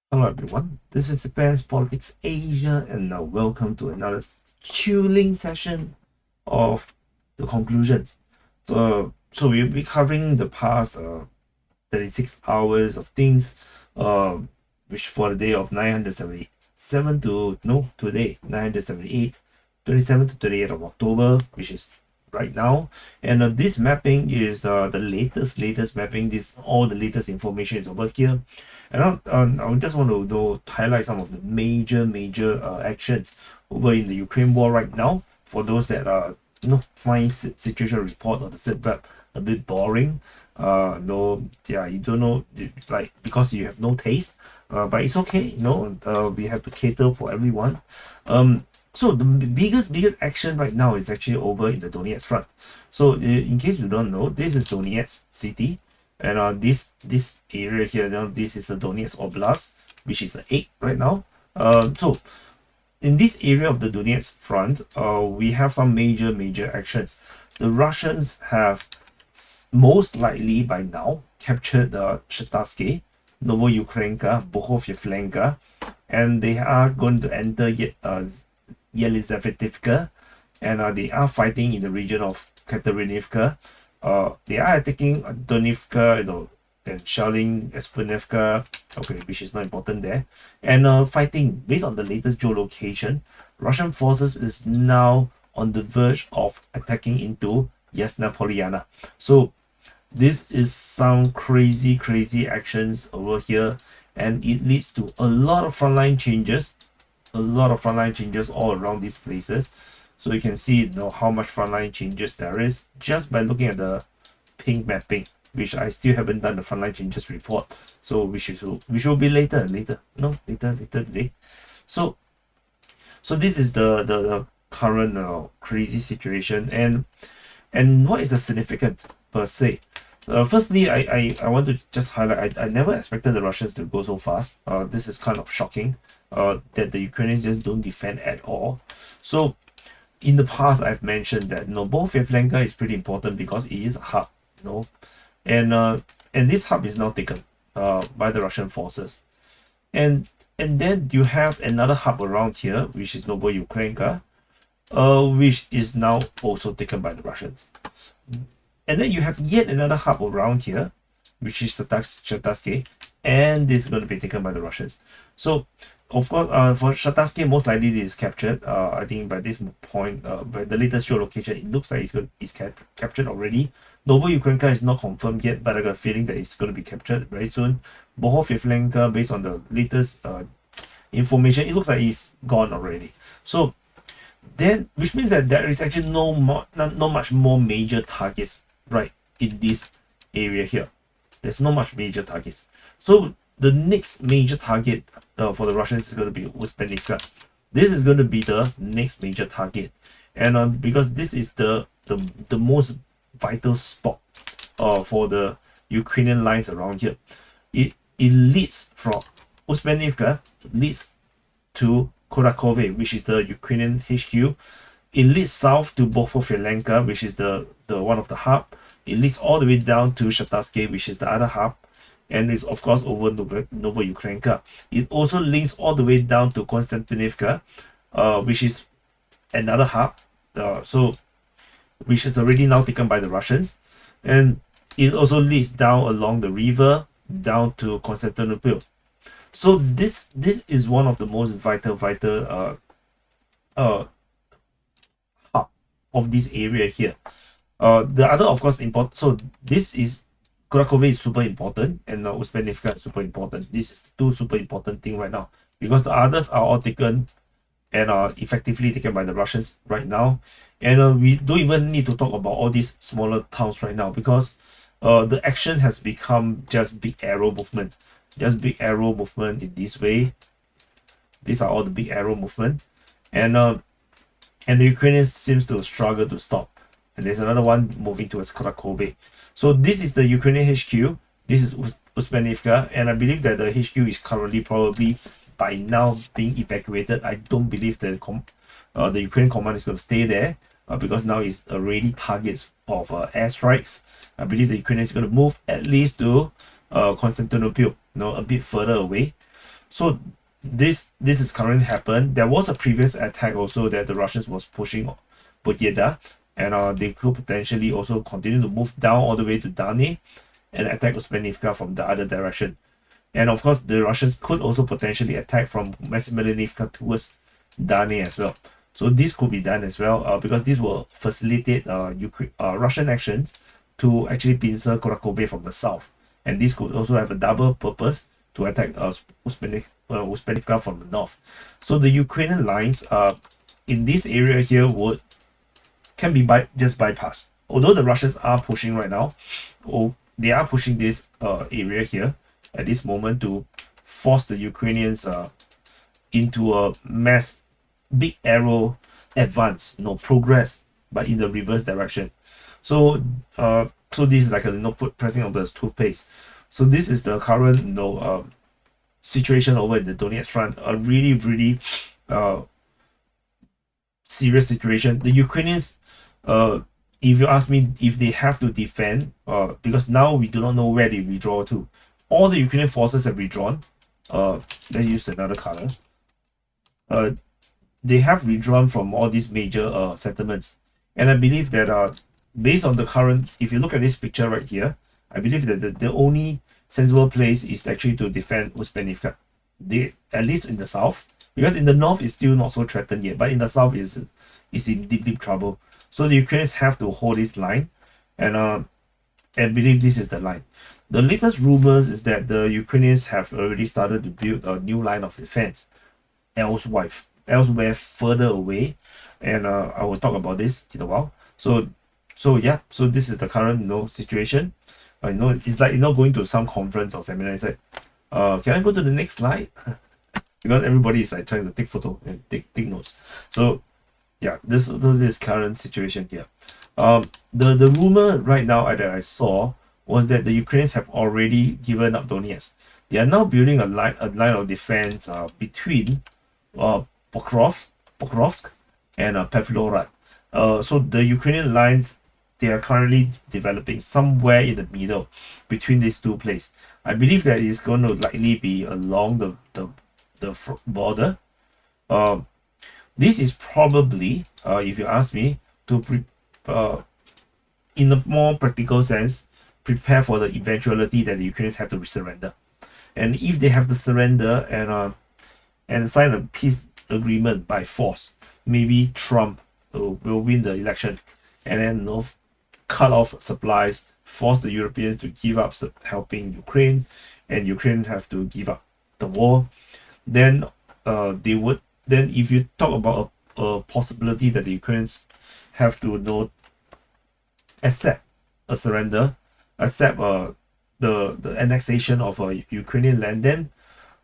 Hello everyone, this is Japan's Politics Asia and welcome to another chilling session of the conclusions. So we'll be covering the past 36 hours of things, uh, which for the day of 977 to, no, today, 978, 27 to 28 of October, which is right now. And this mapping is the latest mapping. This all the latest information is over here. And I just want to highlight some of the major actions over in the Ukraine war right now. For those that find situation report or the sit a bit boring, no, yeah, you don't know, like, because you have no taste, but it's okay, we have to cater for everyone. So the biggest action right now is actually over in the Donetsk front. So in case you don't know, this is Donetsk city, and this area here, this is the Donetsk Oblast, which is the 8 right now. So in this area of the Donetsk front, we have some major actions. The Russians have most likely by now captured the Shatarsky, Novoyukhrenka, Bohofyevlenka, and they are going to enter Yelizavetivka, and they are fighting in the region of Katerinivka. They are attacking Donivka, then shelling Espenevka, okay, which is not important there, and fighting based on the latest geolocation. Russian forces is now on the verge of attacking into Yasna Polyana. So this is some crazy actions over here, and it leads to a lot of frontline changes, all around these places. So you can see how much frontline changes there is just by looking at the pink mapping, which I still haven't done the frontline changes report. So which will be later today. So this is the current crazy situation, and what is the significance per se. Firstly, I want to just highlight, I never expected the Russians to go so fast. This is kind of shocking, that the Ukrainians just don't defend at all. So in the past, I've mentioned that both Yevlenka is pretty important because it is a hub, and this hub is now taken by the Russian forces, and then you have another hub around here, which is Novoyukhrenka, which is now also taken by the Russians. And then you have yet another hub around here, which is Shatarsky, and this is going to be taken by the Russians. So, of course, for Shatarsky, most likely this is captured. I think by this point, by the latest geolocation, it looks like it's captured already. Novoyukhrenka is not confirmed yet, but I got a feeling that it's going to be captured very soon. Bohofyevlenka, based on the latest information, it looks like it's gone already. So then, which means that there is actually not much more major targets right in this area here. There's not much major targets. So the next major target for the Russians is going to be Uzbenivka. This is going to be the next major target, and because this is the most vital spot for the Ukrainian lines around here. It leads from Uzbenivka, leads to Kurakove, which is the Ukrainian HQ. It leads south to Bohofyevlenka, which is the one of the hub. It leads all the way down to Shatarsky, which is the other hub, and it's of course over Novoyukhrenka. It also links all the way down to Konstantinivka, which is another hub. So which is already now taken by the Russians, and it also leads down along the river down to Constantinople. So this is one of the most vital hub of this area here. The other, of course, important. So this is Kurakove is super important, and Uzbenivka is super important. This is two super important thing right now, because the others are all taken and are effectively taken by the Russians right now. And we don't even need to talk about all these smaller towns right now, because the action has become just big arrow movement. Just big arrow movement in this way. These are all the big arrow movement. And the Ukrainians seems to struggle to stop. And there's another one moving towards Krakove. So this is the Ukrainian HQ. This is Uzbenivka, and I believe that the HQ is currently probably by now being evacuated. I don't believe that the Ukrainian command is going to stay there, because now it's already targets of airstrikes. I believe the Ukrainians is going to move at least to Constantinople, a bit further away. So this is currently happened. There was a previous attack also that the Russians was pushing Boyeda, and they could potentially also continue to move down all the way to Dani and attack Uspenivka from the other direction. And of course, the Russians could also potentially attack from Maximelinivka towards Dani as well. So this could be done as well, because this will facilitate Russian actions to actually pincer Krakove from the south. And this could also have a double purpose to attack Uspenivka from the north. So the Ukrainian lines in this area here can be just bypassed. Although the Russians are pushing right now, they are pushing this area here at this moment to force the Ukrainians into a big arrow advance, progress, but in the reverse direction. So so this is like a pressing of the toothpaste. So this is the current situation over in the Donetsk front. A really serious situation. The Ukrainians, if you ask me, if they have to defend, because now we do not know where they withdraw to. All the Ukrainian forces have withdrawn. Let's use another color. They have withdrawn from all these major settlements, and I believe that based on the current, if you look at this picture right here, I believe that the only sensible place is actually to defend Uspenivka. At least in the south, because in the north is still not so threatened yet, but in the south is in deep trouble. So the Ukrainians have to hold this line, and believe this is the line. The latest rumors is that the Ukrainians have already started to build a new line of defense elsewhere further away, and I will talk about this in a while. So yeah, so this is the current situation. It's like going to some conference or seminar. It's like, can I go to the next slide? Because everybody is like trying to take photo and take notes. So yeah, this current situation here. The rumor right now that I saw was that the Ukrainians have already given up Donetsk. They are now building a line of defense between Pokrovsk and Pavlorad. So the Ukrainian lines, they are currently developing somewhere in the middle between these two places. I believe that it's going to likely be along the border. This is probably, if you ask me, in a more practical sense, prepare for the eventuality that the Ukrainians have to surrender. And if they have to surrender and sign a peace agreement by force, maybe Trump will win the election, and then cut off supplies, force the Europeans to give up helping Ukraine, and Ukraine have to give up the war. Then then if you talk about a possibility that the Ukrainians have to accept a surrender, accept the annexation of a Ukrainian land, then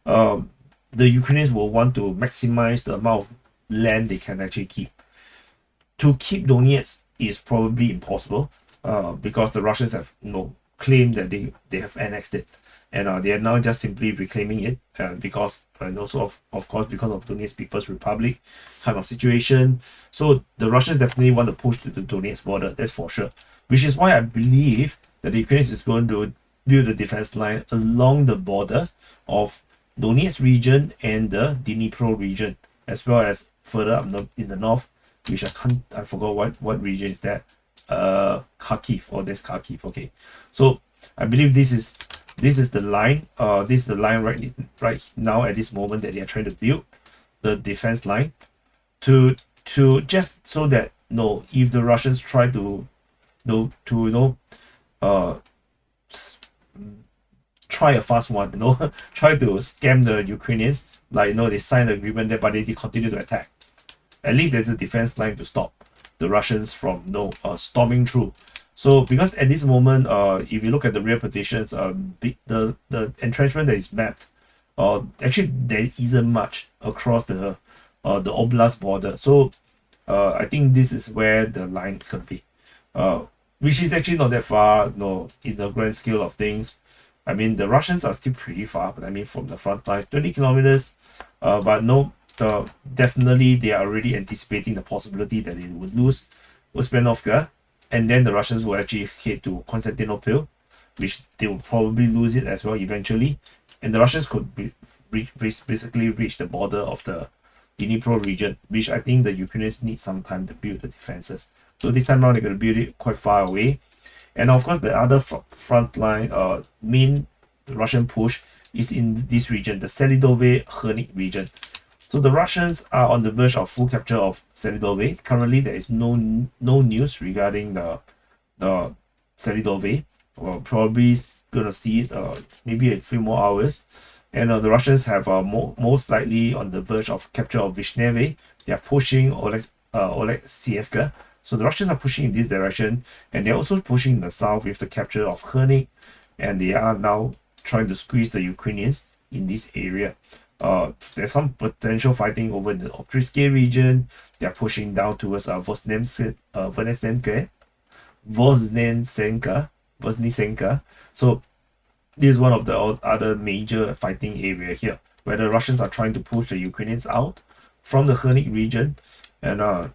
the Ukrainians will want to maximize the amount of land they can actually keep. To keep Donetsk is probably impossible, because the Russians have claimed that they have annexed it, and they are now just simply reclaiming it, because and also of course because of Donetsk People's Republic kind of situation. So the Russians definitely want to push to the Donetsk border, that's for sure, which is why I believe that the Ukrainians is going to build a defense line along the border of Donetsk region and the Dnipro region, as well as further up in the north, which I forgot what region is that. Kharkiv, or that's Kharkiv. Okay, so I believe this is the line. This is the line right now at this moment that they are trying to build the defense line to just so that if the Russians try to try a fast one, try to scam the Ukrainians, like they signed an agreement there, but they continue to attack. At least there's a defense line to stop the Russians from storming through. So because at this moment, if you look at the real positions, the entrenchment that is mapped, actually there isn't much across the oblast border. So I think this is where the line is going to be, which is actually not that far, in the grand scale of things. I mean, the Russians are still pretty far, but I mean from the front line, 20 kilometers, but definitely they are already anticipating the possibility that they would lose Uspenovka, and then the Russians will actually head to Constantinople, which they will probably lose it as well eventually, and the Russians could basically reach the border of the Dnipro region, which I think the Ukrainians need some time to build the defenses. So this time around, they're going to build it quite far away. And of course, the other front line, main Russian push is in this region, the Selydove Hernik region. So the Russians are on the verge of full capture of Selydove. Currently, there is no news regarding the Selydove. We're probably gonna see it maybe a few more hours. And the Russians have most likely on the verge of capture of Vishneve. They are pushing Oleksievka. So the Russians are pushing in this direction, and they're also pushing in the south with the capture of Hernik, and they are now trying to squeeze the Ukrainians in this area. There's some potential fighting over the Optyrske region. They are pushing down towards Voznesenka. So this is one of the other major fighting area here, where the Russians are trying to push the Ukrainians out from the Hernik region, and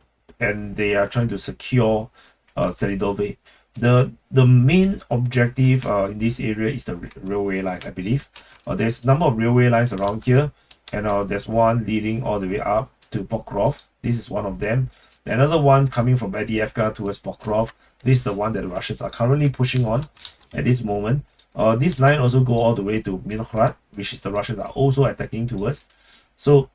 they are trying to secure Selydove. The main objective in this area is the railway line, I believe. There's a number of railway lines around here, and there's one leading all the way up to Pokrov. This is one of them. Another one coming from Adievka towards Pokrov. This is the one that the Russians are currently pushing on at this moment. This line also go all the way to Milorad, which is the Russians are also attacking towards. So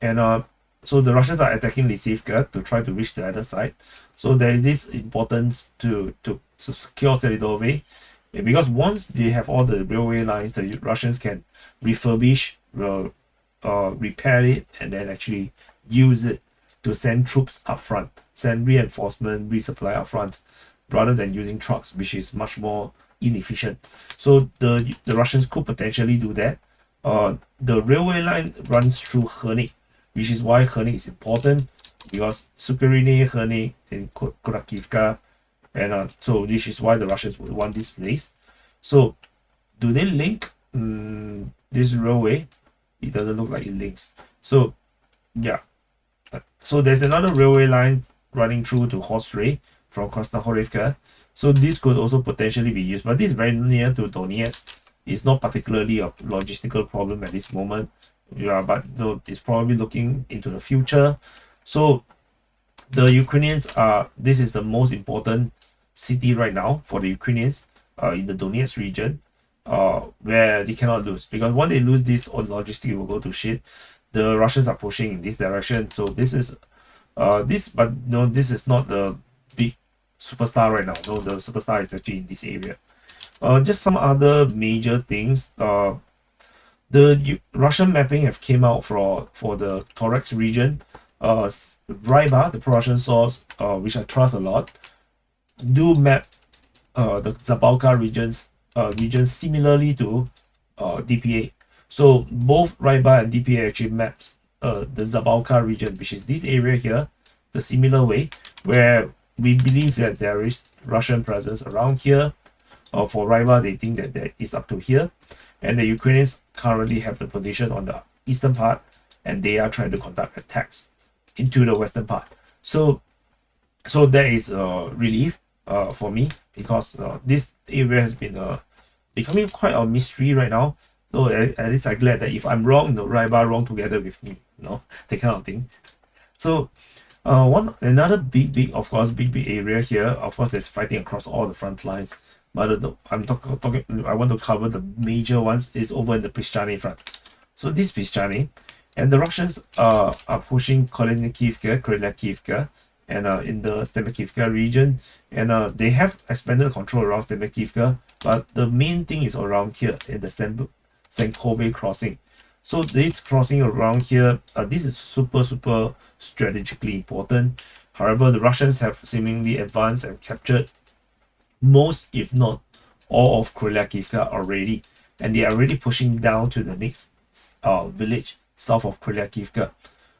the Russians are attacking Lysivka to try to reach the other side. So there is this importance to secure Selydove, because once they have all the railway lines, the Russians can refurbish, repair it, and then actually use it to send troops up front, send reinforcement, resupply up front, rather than using trucks, which is much more inefficient. So the Russians could potentially do that. The railway line runs through Hernik, which is why Hernik is important, because Sukerini, Hernik, and Kurakivka, and so this is why the Russians would want this place. So do they link this railway? It doesn't look like it links. So yeah, so there's another railway line running through to Hostray from Krasnohorivka. So this could also potentially be used, but this is very near to Donetsk. It's not particularly a logistical problem at this moment. Yeah, but it's probably looking into the future. So the Ukrainians this is the most important city right now for the Ukrainians in the Donetsk region, where they cannot lose, because once they lose this, all logistics will go to shit. The Russians are pushing in this direction. So this is but no, this is not the big superstar right now. No, the superstar is actually in this area. Just some other major things. The Russian mapping have came out for the Toreks region. Ryba, the pro-Russian source, which I trust a lot, do map the Zabalka regions similarly to DPA. So both Ryba and DPA actually maps the Zabalka region, which is this area here, the similar way, where we believe that there is Russian presence around here. For Ryba, they think that there is up to here, and the Ukrainians currently have the position on the eastern part, and they are trying to conduct attacks into the western part. So that is relief for me, because this area has been becoming quite a mystery right now. So at least I'm glad that if I'm wrong, Ryba wrong together with me, that kind of thing. So another big area here. Of course, there's fighting across all the front lines. But I'm talking. I want to cover the major ones is over in the Pischane front. So this Pischane, and the Russians are pushing Kryakivka, and in the Stemekivka region, and they have expanded control around Stemekivka, but the main thing is around here in the Senkove crossing. So this crossing around here, this is super strategically important. However, the Russians have seemingly advanced and captured most, if not all, of Kryakivka already, and they are already pushing down to the next village south of Kryakivka.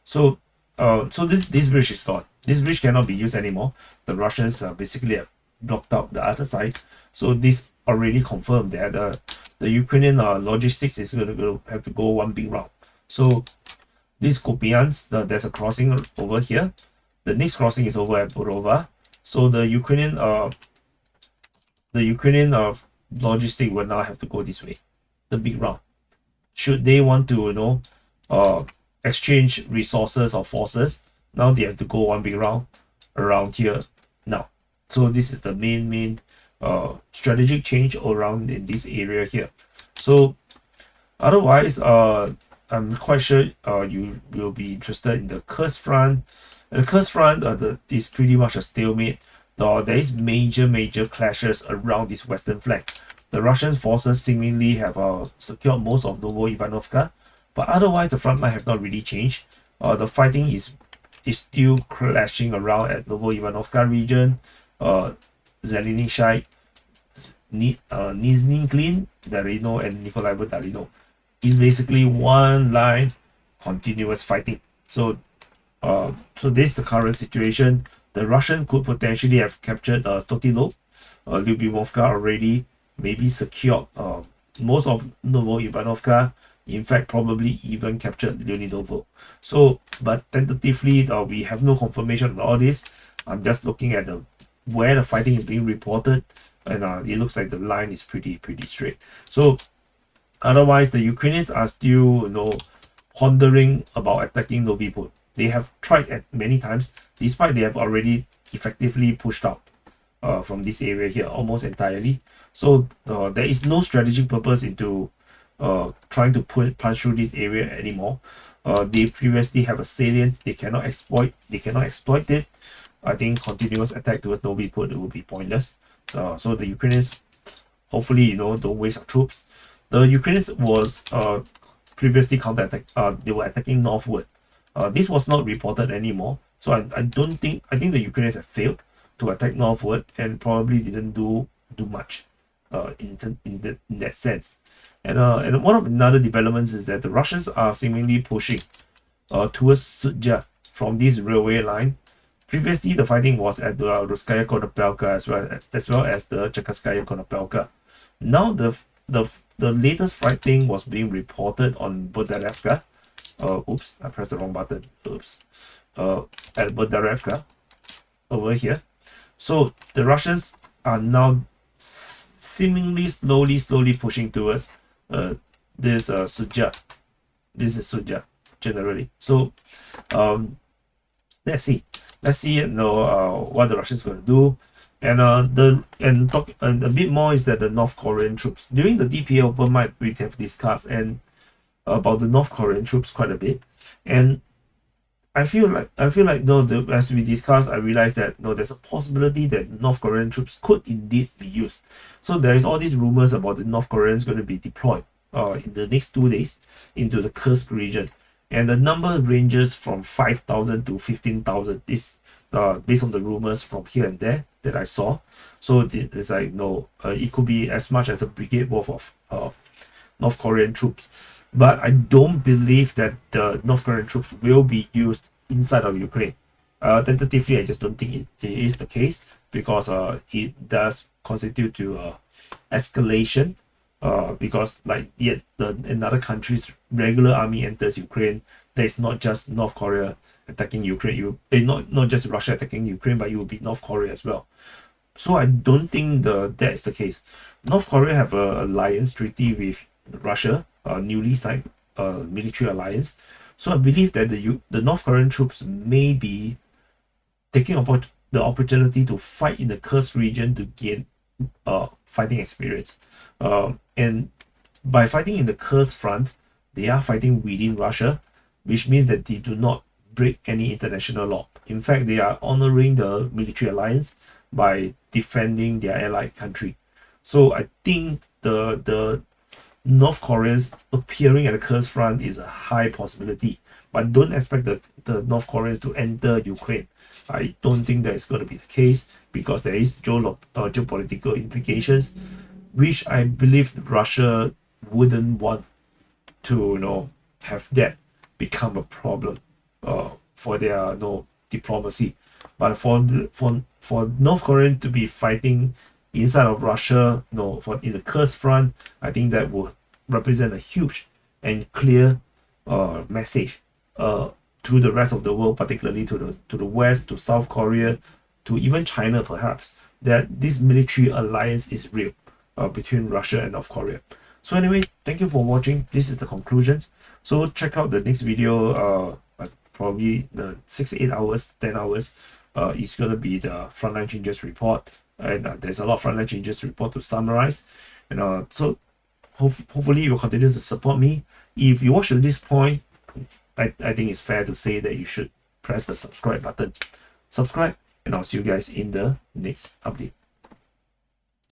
So this bridge is gone. This bridge cannot be used anymore. The Russians basically have blocked out the other side. So this already confirmed that the Ukrainian logistics is going to have to go one big round. So this Kupiansk, there's a crossing over here. The next crossing is over at Borova. So the Ukrainian logistic will now have to go this way, the big round. should they want to exchange resources or forces, now they have to go one big round around here now. So this is the main strategic change around in this area here. So otherwise, I'm quite sure you will be interested in the Kursk front. The Kursk front is pretty much a stalemate. There is major clashes around this western flank. The Russian forces seemingly have secured most of Novo-Ivanovka, but otherwise the front line have not really changed. The fighting is still clashing around at Novo-Ivanovka region, Zelenishai, Nizhny Klin, Darino, and Nikolaevo Darino. Is basically one line continuous fighting. So this is the current situation. The Russian could potentially have captured Stotilo, Lyubimovka already, maybe secured most of Novo-Ivanovka, in fact probably even captured Leonidovo. So but tentatively we have no confirmation on all this. I'm just looking at where the fighting is being reported, and it looks like the line is pretty straight. So otherwise, the Ukrainians are still, pondering about attacking Novi Put. They have tried at many times, despite they have already effectively pushed out from this area here almost entirely. So there is no strategic purpose into trying to punch through this area anymore. They previously have a salient they cannot exploit. It. I think continuous attack towards Novi Put will be pointless. So the Ukrainians, hopefully, don't waste our troops. The Ukrainians was previously counterattack. They were attacking northward. This was not reported anymore. So I think the Ukrainians have failed to attack northward and probably didn't do much in that sense. And one of another developments is that the Russians are seemingly pushing towards Sudja from this railway line. Previously, the fighting was at the Ruskaya Konopelka as well as the Chekhovskaya Konopelka. Now the latest fighting was being reported on Bodarevka. Oops, I pressed the wrong button. Oops. At Bodarevka over here. So the Russians are now seemingly slowly pushing towards this Sudja. This is Sudja generally. So let's see what the Russians going to do. And a bit more is that the North Korean troops during the DPA Open Mic we have discussed and about the North Korean troops quite a bit, and I feel like as we discussed, I realized that there's a possibility that North Korean troops could indeed be used. So there is all these rumors about the North Koreans going to be deployed in the next 2 days into the Kursk region, and the number ranges from 5,000 to 15,000. This based on the rumors from here and there that I saw. So it's like it could be as much as a brigade worth of North Korean troops. But I don't believe that the North Korean troops will be used inside of Ukraine. Tentatively, I just don't think it is the case, because it does constitute to escalation. Because yet another country's regular army enters Ukraine, there is not just North Korea attacking Ukraine. Not just Russia attacking Ukraine, but it will be North Korea as well. So I don't think that is the case. North Korea have a alliance treaty with Russia, newly signed military alliance. So I believe that the North Korean troops may be taking the opportunity to fight in the Kursk region to gain fighting experience. And by fighting in the Kursk front, they are fighting within Russia, which means that they do not break any international law. In fact, they are honoring the military alliance by defending their allied country. So I think the North Koreans appearing at the Kursk front is a high possibility, but don't expect the North Koreans to enter Ukraine. I don't think that is going to be the case, because there is geopolitical implications, which I believe Russia wouldn't want to have that become a problem for their diplomacy. But for North Korea to be fighting inside of Russia, in the Kursk front, I think that would represent a huge and clear message to the rest of the world, particularly to the West, to South Korea, to even China perhaps, that this military alliance is real between Russia and North Korea. So anyway, thank you for watching. This is the conclusions. So check out the next video. Probably the 6 8 hours, 10 hours. It's gonna be the frontline changes report, and there's a lot of frontline changes report to summarize. And so hopefully you will continue to support me. If you watch to this point, I think it's fair to say that you should press the subscribe button. Subscribe, and I'll see you guys in the next update.